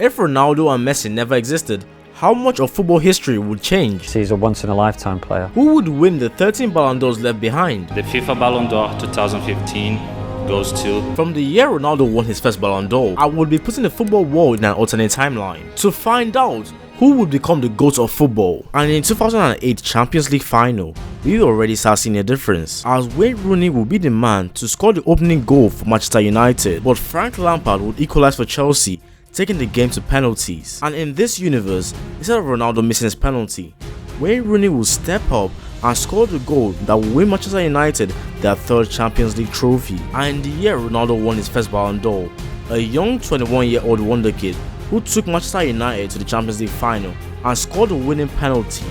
If Ronaldo and Messi never existed, how much of football history would change? He's a once-in-a-lifetime player. Who would win the 13 Ballon d'Ors left behind? The FIFA Ballon d'Or 2015 goes to... From the year Ronaldo won his first Ballon d'Or, I would be putting the football world in an alternate timeline to find out who would become the GOAT of football. And in 2008 Champions League final, we already start seeing a difference, as Wayne Rooney will be the man to score the opening goal for Manchester United, but Frank Lampard would equalize for Chelsea, taking the game to penalties. And in this universe, instead of Ronaldo missing his penalty, Wayne Rooney will step up and score the goal that will win Manchester United their third Champions League trophy. And in the year Ronaldo won his first Ballon d'Or, a young 21-year-old wonder kid who took Manchester United to the Champions League final and scored the winning penalty,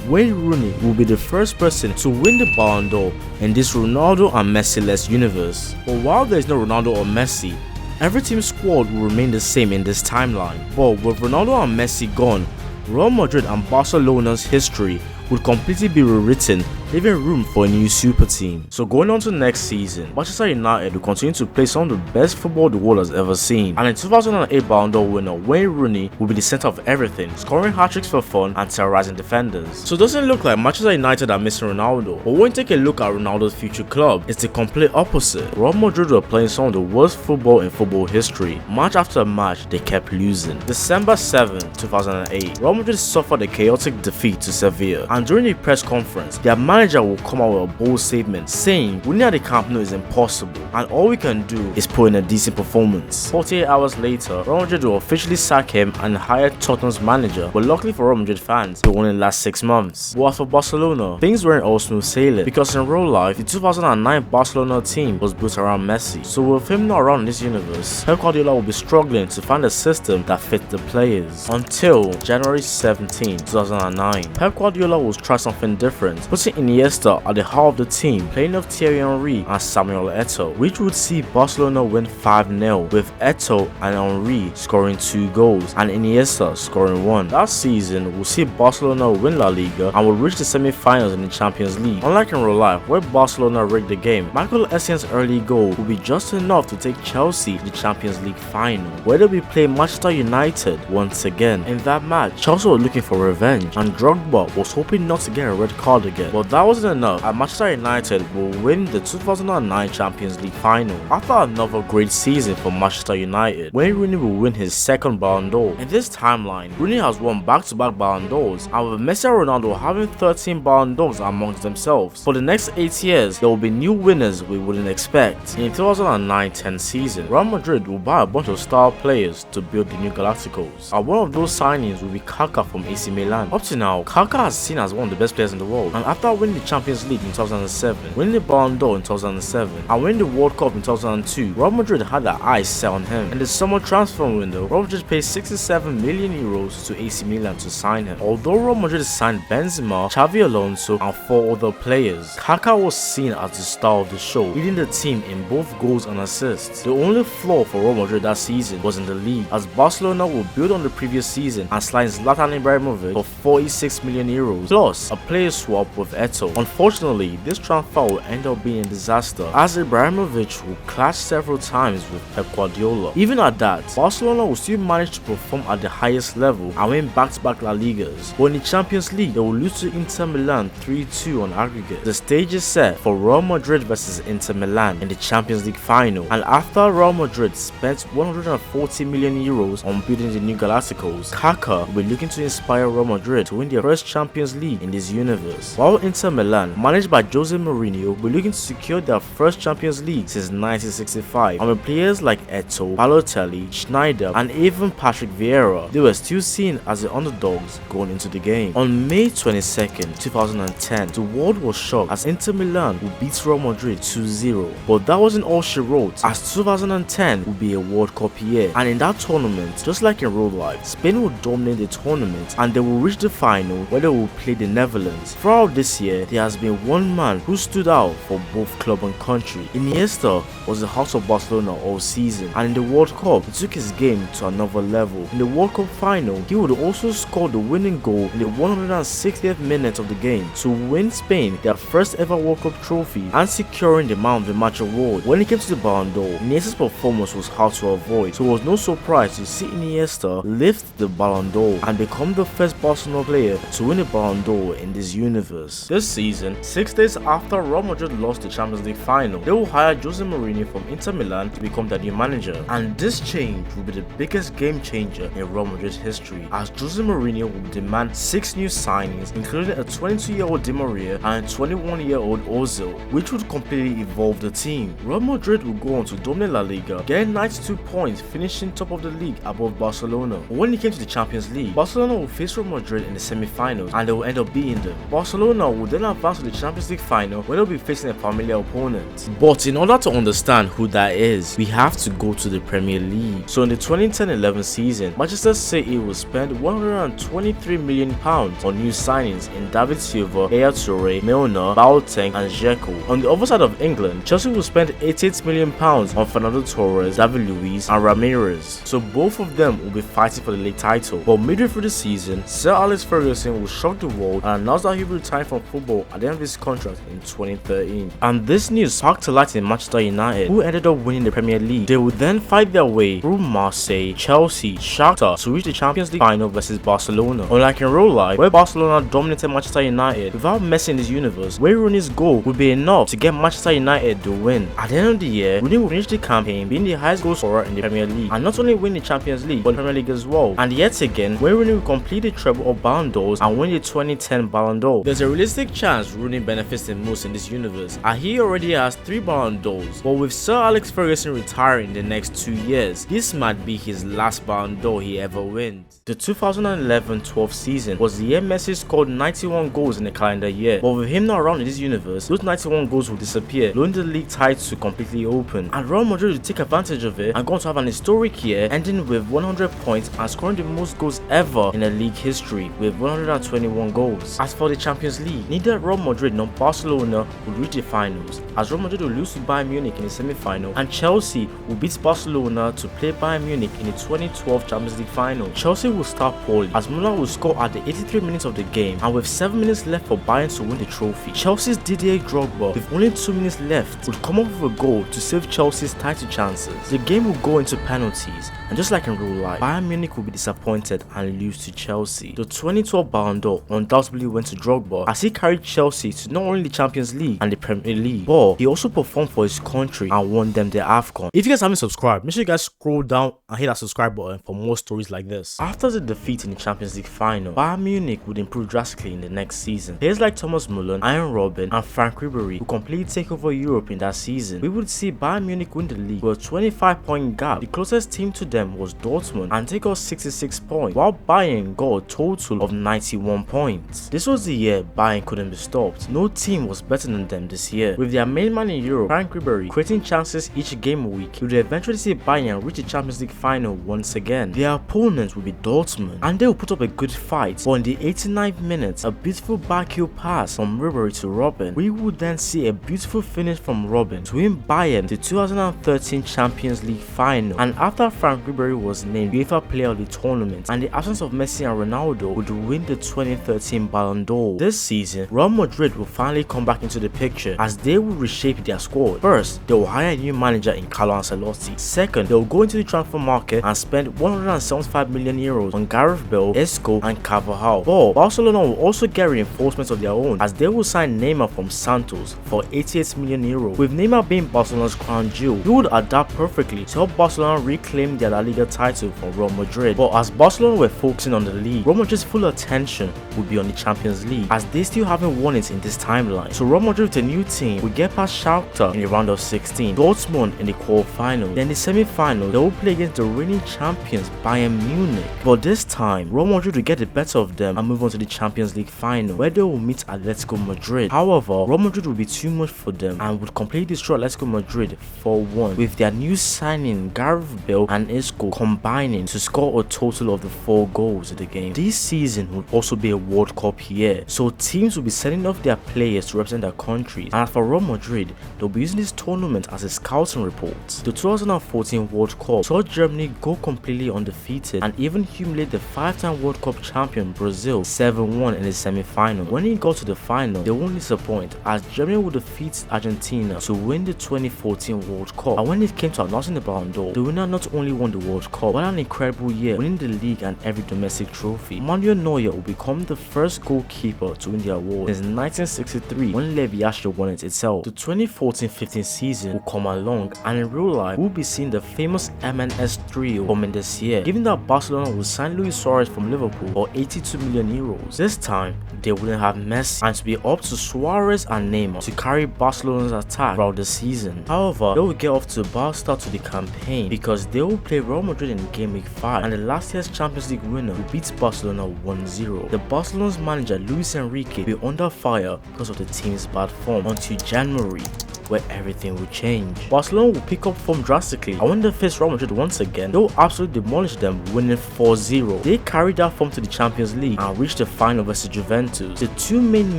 Wayne Rooney will be the first person to win the Ballon d'Or in this Ronaldo and Messi-less universe. But while there is no Ronaldo or Messi, every team's squad will remain the same in this timeline. But with Ronaldo and Messi gone, Real Madrid and Barcelona's history would completely be rewritten, leaving room for a new super team. So going on to next season, Manchester United will continue to play some of the best football the world has ever seen. And in 2008 Ballon d'Or winner Wayne Rooney will be the center of everything, scoring hat-tricks for fun and terrorizing defenders. So it doesn't look like Manchester United are missing Ronaldo, but when you take a look at Ronaldo's future club, it's the complete opposite. Real Madrid were playing some of the worst football in football history. Match after match, they kept losing. December 7, 2008, Real Madrid suffered a chaotic defeat to Sevilla, and during the press conference, their manager will come out with a bold statement saying winning at the Camp Nou is impossible and all we can do is put in a decent performance. 48 hours later, Real Madrid will officially sack him and hire Tottenham's manager, but luckily for Real Madrid fans, they won in the last 6 months. But as for Barcelona, things weren't all smooth sailing, because in real life, the 2009 Barcelona team was built around Messi. So with him not around in this universe, Pep Guardiola will be struggling to find a system that fits the players. Until January 17, 2009, Pep Guardiola will try something different, putting Iniesta at the heart of the team, playing off Thierry Henry and Samuel Eto'o, which would see Barcelona win 5-0, with Eto'o and Henry scoring 2 goals and Iniesta scoring 1. That season will see Barcelona win La Liga and will reach the semi-finals in the Champions League. Unlike in real life, where Barcelona rigged the game, Michael Essien's early goal will be just enough to take Chelsea to the Champions League final, where they'll be playing Manchester United once again. In that match, Chelsea were looking for revenge, and Drogba was hoping not to get a red card again, but that wasn't enough, and Manchester United will win the 2009 Champions League final. After another great season for Manchester United, Wayne Rooney will win his second Ballon d'Or. In this timeline, Rooney has won back-to-back Ballon d'Ors, and with Messi and Ronaldo having 13 Ballon d'Ors amongst themselves. For the next 8 years, there will be new winners we wouldn't expect. In 2009-10 season, Real Madrid will buy a bunch of star players to build the new Galacticos, and one of those signings will be Kaká from AC Milan. Up to now, Kaká has seen as one of the best players in the world, and after winning the Champions League in 2007, winning the Ballon d'Or in 2007, and winning the World Cup in 2002, Real Madrid had their eyes set on him. In the summer transfer window, Real Madrid paid 67 million euros to AC Milan to sign him. Although Real Madrid signed Benzema, Xavi Alonso, and 4 other players, Kaká was seen as the star of the show, leading the team in both goals and assists. The only flaw for Real Madrid that season was in the league, as Barcelona will build on the previous season and slide Zlatan Ibrahimovic for 46 million euros, plus a player swap with Eto'o. Unfortunately, this transfer will end up being a disaster, as Ibrahimovic will clash several times with Pep Guardiola. Even at that, Barcelona will still manage to perform at the highest level and win back-to-back La Ligas, but in the Champions League, they will lose to Inter Milan 3-2 on aggregate. The stage is set for Real Madrid versus Inter Milan in the Champions League final, and after Real Madrid spent 140 million euros on building the new Galacticos, Kaká will be looking to inspire Real Madrid to win their first Champions League in this universe, while Inter Milan, managed by Jose Mourinho, will be looking to secure their first Champions League since 1965, and with players like Eto'o, Balotelli, Schneider, and even Patrick Vieira, they were still seen as the underdogs going into the game. On May 22nd, 2010, the world was shocked as Inter Milan would beat Real Madrid 2-0, but that wasn't all she wrote, as 2010 would be a World Cup year, and in that tournament, just like in real life, Spain will dominate the tournament and they will reach the final where they will play the Netherlands. Throughout this year, year, there has been one man who stood out for both club and country. Iniesta was the heart of Barcelona all season, and in the World Cup, he took his game to another level. In the World Cup final, he would also score the winning goal in the 160th minute of the game to win Spain their first ever World Cup trophy and securing the Man of the Match award. When it came to the Ballon d'Or, Iniesta's performance was hard to avoid, so it was no surprise to see Iniesta lift the Ballon d'Or and become the first Barcelona player to win the Ballon d'Or in this universe. This season, 6 days after Real Madrid lost the Champions League final, they will hire Jose Mourinho from Inter Milan to become their new manager, and this change will be the biggest game changer in Real Madrid's history, as Jose Mourinho will demand 6 new signings, including a 22-year-old Di Maria and a 21-year-old Ozil, which would completely evolve the team. Real Madrid will go on to dominate La Liga, getting 92 points, finishing top of the league above Barcelona. But when it came to the Champions League, Barcelona will face Real Madrid in the semi-finals, and they will end up beating them. Barcelona will then advance to the Champions League final, where they'll be facing a familiar opponent. But in order to understand who that is, we have to go to the Premier League. So in the 2010-11 season, Manchester City will spend £123 million on new signings in David Silva, Yaya Toure, Milner, Boateng and Dzeko. On the other side of England, Chelsea will spend £88 million on Fernando Torres, David Luiz and Ramirez. So both of them will be fighting for the league title. But midway through the season, Sir Alex Ferguson will shock the world and announce that he will retire from football at the end of his contract in 2013. And this news sparked to light in Manchester United, who ended up winning the Premier League. They would then fight their way through Marseille, Chelsea, Shakhtar to reach the Champions League final versus Barcelona. Unlike in real life, where Barcelona dominated Manchester United, without Messi in this universe, Wayne Rooney's goal would be enough to get Manchester United the win. At the end of the year, Rooney will finish the campaign being the highest goal scorer in the Premier League, and not only win the Champions League, but the Premier League as well. And yet again, Wayne Rooney will complete the treble of Ballon d'Ors and win the 2010 Ballon d'Or. There's a realistic chance Rooney benefits the most in this universe, and he already has 3 Ballon d'Ors. But with Sir Alex Ferguson retiring in the next 2 years, this might be his last Ballon d'Or he ever wins. The 2011-12 season was the year Messi scored 91 goals in a calendar year, but with him not around in this universe, those 91 goals will disappear, allowing the league title to completely open. And Real Madrid will take advantage of it and going to have an historic year, ending with 100 points and scoring the most goals ever in a league history with 121 goals. As for the Champions League, neither Real Madrid nor Barcelona will reach the finals, as Real Madrid will lose to Bayern Munich in the semi-final and Chelsea will beat Barcelona to play Bayern Munich in the 2012 Champions League final. Chelsea will start poorly, as Müller will score at the 83 minutes of the game, and with 7 minutes left for Bayern to win the trophy, Chelsea's Didier Drogba, with only 2 minutes left, would come up with a goal to save Chelsea's title chances. The game will go into penalties, and just like in real life, Bayern Munich will be disappointed and lose to Chelsea. The 2012 Ballon d'Or undoubtedly went to Drogba, as he carried Chelsea to not only the Champions League and the Premier League, but he also performed for his country and won them the AFCON. If you guys haven't subscribed, make sure you guys scroll down and hit that subscribe button for more stories like this. After the defeat in the Champions League final, Bayern Munich would improve drastically in the next season. Players like Thomas Müller, Ian Robben and Frank Ribery would completely take over Europe in that season. We would see Bayern Munich win the league with a 25-point gap. The closest team to them was Dortmund and take out 66 points, while Bayern got a total of 91 points. This was the year Bayern couldn't be stopped. No team was better than them this year. With their main man in Europe, Frank Ribery, creating chances each game week, we would eventually see Bayern reach the Champions League final once again. Their opponents would be Dortmund, and they will put up a good fight, but in the 89th minute, a beautiful backheel pass from Ribery to Robben. We would then see a beautiful finish from Robben to win Bayern the 2013 Champions League final, and after Frank Ribery was named UEFA Player of the Tournament and the absence of Messi and Ronaldo would win the 2013 Ballon d'Or. This season, Real Madrid will finally come back into the picture, as they will reshape their squad. First, they will hire a new manager in Carlo Ancelotti. Second, they will go into the transfer market and spend 175 million euros on Gareth Bale, Isco and Carvajal. But Barcelona will also get reinforcements of their own, as they will sign Neymar from Santos for 88 million euros. With Neymar being Barcelona's crown jewel, he would adapt perfectly to help Barcelona reclaim their La Liga title from Real Madrid. But as Barcelona were focusing on the league, Real Madrid's full attention would be on the Champions League, as they still haven't won it in this timeline. So Real Madrid with a new team will get past Shakhtar in the round of 16, Dortmund in the quarterfinals, then the semi-final they will play against the reigning champions Bayern Munich. But this time, Real Madrid will get the better of them and move on to the Champions League final, where they will meet Atletico Madrid. However, Real Madrid will be too much for them and would completely destroy Atletico Madrid 4-1, with their new signing Gareth Bale and Isco combining to score a total of the 4 goals in the game. This season will also be a World Cup year, so teams will will be sending off their players to represent their countries, and as for Real Madrid, they'll be using this tournament as a scouting report. The 2014 World Cup saw Germany go completely undefeated and even humiliate the 5-time World Cup champion Brazil 7-1 in the semi-final. When it got to the final, they won't disappoint as Germany would defeat Argentina to win the 2014 World Cup. And when it came to announcing the Ballon d'Or, the winner not only won the World Cup, but an incredible year, winning the league and every domestic trophy. Manuel Neuer will become the first goalkeeper to win the award since 1963 when Lev Yasha won it itself. The 2014-15 season will come along, and in real life, we'll be seeing the famous MNS trio coming this year, given that Barcelona will sign Luis Suarez from Liverpool for 82 million euros. This time, they wouldn't have Messi, and to be up to Suarez and Neymar to carry Barcelona's attack throughout the season. However, they will get off to a bad start to the campaign because they will play Real Madrid in game week 5, and the last year's Champions League winner will beat Barcelona 1-0. The Barcelona's manager Luis Enrique will be under fire because of the team's bad form until January, where everything will change. Barcelona will pick up form drastically, and when they face Real Madrid once again, they will absolutely demolish them, winning 4-0. They carried that form to the Champions League and reached the final versus Juventus. The two main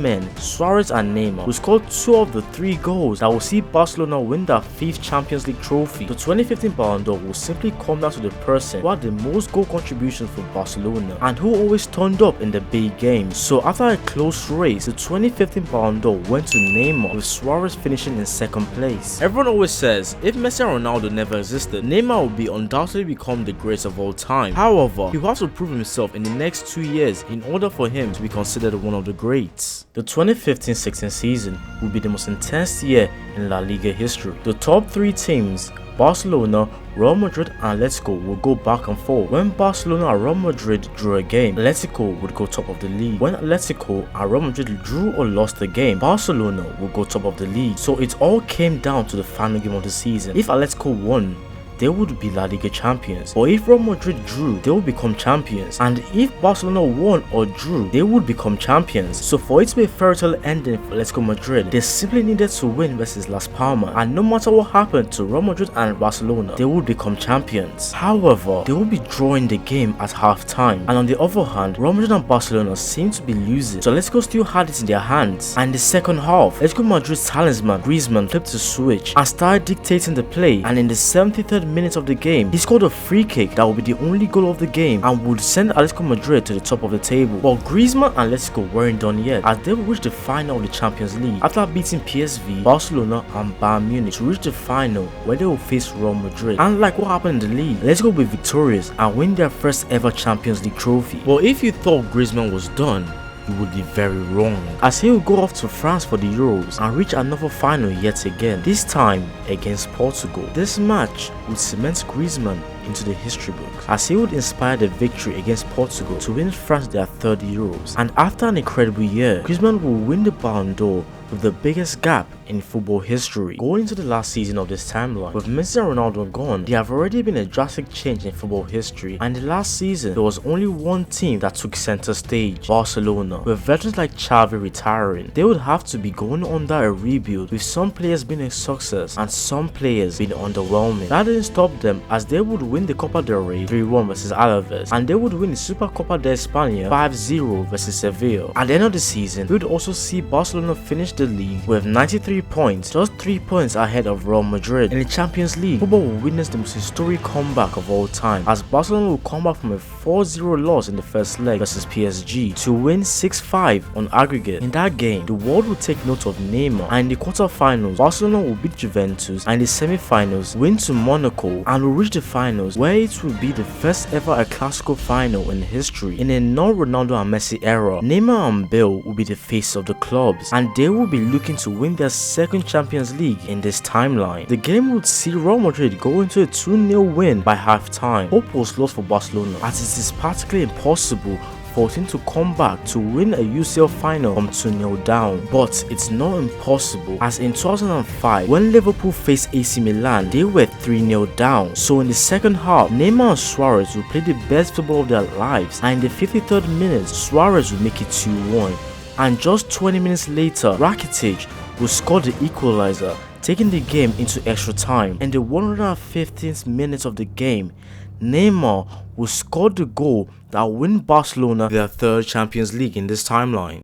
men, Suarez and Neymar, who scored 2 of the 3 goals that will see Barcelona win their 5th Champions League trophy. The 2015 Ballon d'Or will simply come down to the person who had the most goal contributions for Barcelona and who always turned up in the big games. So after a close race, the 2015 Ballon d'Or went to Neymar, with Suarez finishing in second place. Everyone always says if Messi and Ronaldo never existed, Neymar would be undoubtedly become the greatest of all time. However, he will have to prove himself in the next 2 years in order for him to be considered one of the greats. The 2015-16 season will be the most intense year in La Liga history. The top 3 teams, Barcelona, Real Madrid and Atletico, will go back and forth. When Barcelona and Real Madrid drew a game, Atletico would go top of the league. When Atletico and Real Madrid drew or lost the game, Barcelona would go top of the league. So it all came down to the final game of the season. If Atletico won, they would be La Liga champions, or if Real Madrid drew, they would become champions, and if Barcelona won or drew, they would become champions. So for it to be a fairy tale ending for Atletico Madrid, they simply needed to win versus Las Palmas, and no matter what happened to Real Madrid and Barcelona, they would become champions. However, they would be drawing the game at half time, and on the other hand, Real Madrid and Barcelona seemed to be losing, so Atletico still had it in their hands. And in the second half, Atletico Madrid's talisman Griezmann flipped the switch and started dictating the play, and in the 73rd minutes of the game, he scored a free kick that would be the only goal of the game and would send Atletico Madrid to the top of the table. But Griezmann and Atletico weren't done yet, as they would reach the final of the Champions League after beating PSV, Barcelona and Bayern Munich to reach the final where they will face Real Madrid. And like what happened in the league, Atletico will be victorious and win their first ever Champions League trophy. But if you thought Griezmann was done, you would be very wrong, as he will go off to France for the Euros and reach another final yet again, this time against Portugal. This match would cement Griezmann into the history books, as he would inspire the victory against Portugal to win France their 3rd Euros. And after an incredible year, Griezmann will win the Ballon d'Or with the biggest gap in football history. Going into the last season of this timeline, with Messi and Ronaldo gone, there have already been a drastic change in football history, and the last season there was only one team that took center stage, Barcelona. With veterans like Xavi retiring, they would have to be going under a rebuild, with some players being a success and some players being underwhelming. That didn't stop them, as they would win the Copa del Rey 3-1 versus Alaves, and they would win the Super Copa de España 5-0 versus Sevilla. At the end of the season, we would also see Barcelona finish the league with 93 points, just 3 points ahead of Real Madrid. In the Champions League, football will witness the most historic comeback of all time, as Barcelona will come back from a 4-0 loss in the first leg versus PSG to win 6-5 on aggregate. In that game, the world will take note of Neymar, and in the quarterfinals, Barcelona will beat Juventus, and in the semi-finals, win to Monaco, and will reach the finals, where it will be the first ever a Clasico final in history. In a non-Ronaldo and Messi era, Neymar and Bale will be the face of the clubs, and they will be looking to win their 2nd Champions League in this timeline. The game would see Real Madrid go into a 2-0 win by half-time. Hope was lost for Barcelona, as it is practically impossible for him to come back to win a UCL final from 2-0 down. But it's not impossible, as in 2005, when Liverpool faced AC Milan, they were 3-0 down. So in the second half, Neymar and Suarez will play the best football of their lives, and in the 53rd minute, Suarez will make it 2-1. And just 20 minutes later, Rakitic will score the equalizer, taking the game into extra time. In the 115th minute of the game, Neymar will score the goal that will win Barcelona their 3rd Champions League in this timeline.